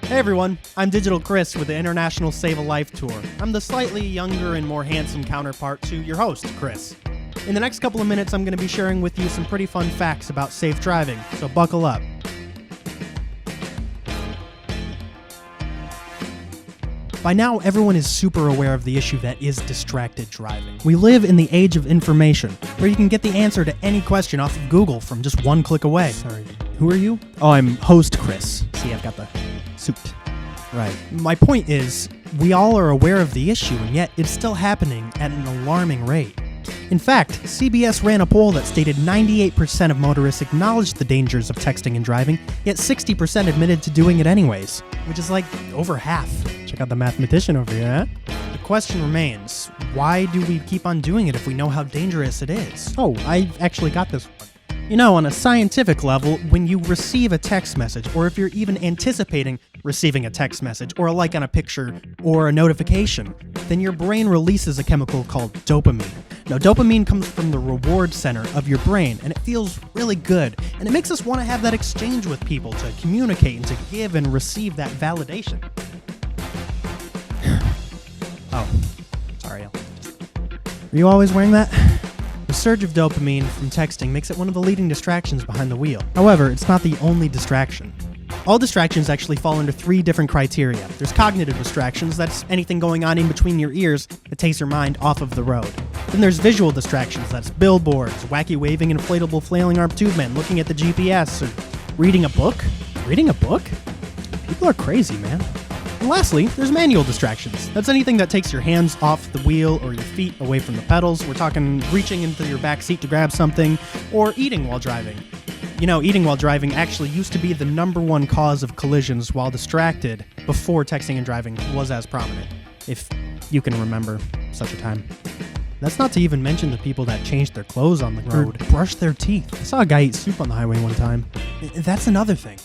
Hey everyone, I'm Digital Chris with the International Save a Life Tour. I'm the slightly younger and more handsome counterpart to your host, Chris. In the next couple of minutes, I'm going to be sharing with you some pretty fun facts about safe driving, so buckle up. By now, everyone is super aware of the issue that is distracted driving. We live in the age of information, where you can get the answer to any question off of Google from just one click away. Sorry, who are you? Oh, I'm host Chris. See, I've got the suit. Right. My point is, we all are aware of the issue, and yet it's still happening at an alarming rate. In fact, CBS ran a poll that stated 98% of motorists acknowledged the dangers of texting and driving, yet 60% admitted to doing it anyways, which is like over half. Check out the mathematician over here, huh? The question remains, why do we keep on doing it if we know how dangerous it is? Oh, I've actually got this one. You know, on a scientific level, when you receive a text message, or if you're even anticipating receiving a text message, or a like on a picture, or a notification, then your brain releases a chemical called dopamine. Now, dopamine comes from the reward center of your brain, and it feels really good, and it makes us want to have that exchange with people, to communicate and to give and receive that validation. Oh, sorry. Are you always wearing that? The surge of dopamine from texting makes it one of the leading distractions behind the wheel. However, it's not the only distraction. All distractions actually fall under 3 different criteria. There's cognitive distractions, that's anything going on in between your ears that takes your mind off of the road. Then there's visual distractions, that's billboards, wacky waving inflatable flailing arm tube men looking at the GPS, or reading a book. Reading a book? People are crazy, man. And lastly, there's manual distractions. That's anything that takes your hands off the wheel or your feet away from the pedals. We're talking reaching into your back seat to grab something, or eating while driving. You know, eating while driving actually used to be the #1 cause of collisions while distracted before texting and driving was as prominent, if you can remember such a time. That's not to even mention the people that changed their clothes on the road, or brushed their teeth. I saw a guy eat soup on the highway one time. That's another thing.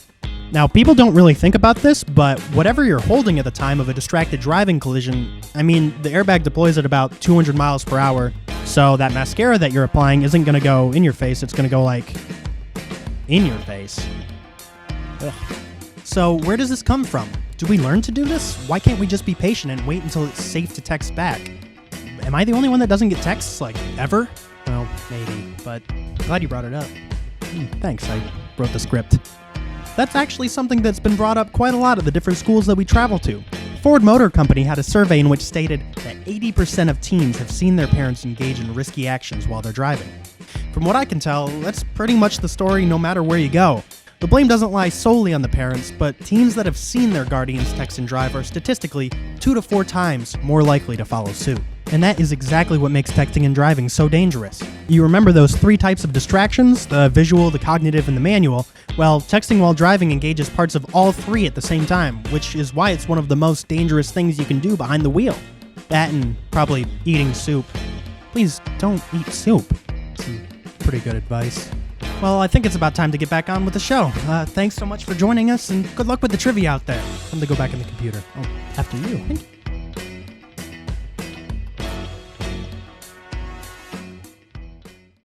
Now, people don't really think about this, but whatever you're holding at the time of a distracted driving collision, I mean, the airbag deploys at about 200 miles per hour, so that mascara that you're applying isn't going to go in your face, it's going to go, like, in your face. Ugh. So, where does this come from? Do we learn to do this? Why can't we just be patient and wait until it's safe to text back? Am I the only one that doesn't get texts, like, ever? Well, maybe, but glad you brought it up. Thanks, I wrote the script. That's actually something that's been brought up quite a lot at the different schools that we travel to. Ford Motor Company had a survey in which stated that 80% of teens have seen their parents engage in risky actions while they're driving. From what I can tell, that's pretty much the story no matter where you go. The blame doesn't lie solely on the parents, but teens that have seen their guardians text and drive are statistically 2 to 4 times more likely to follow suit. And that is exactly what makes texting and driving so dangerous. You remember those 3 types of distractions, the visual, the cognitive, and the manual? Well, texting while driving engages parts of all 3 at the same time, which is why it's one of the most dangerous things you can do behind the wheel. That and probably eating soup. Please don't eat soup. Some pretty good advice. Well, I think it's about time to get back on with the show. Thanks so much for joining us, and good luck with the trivia out there. I'm gonna go back in the computer. Oh, after you.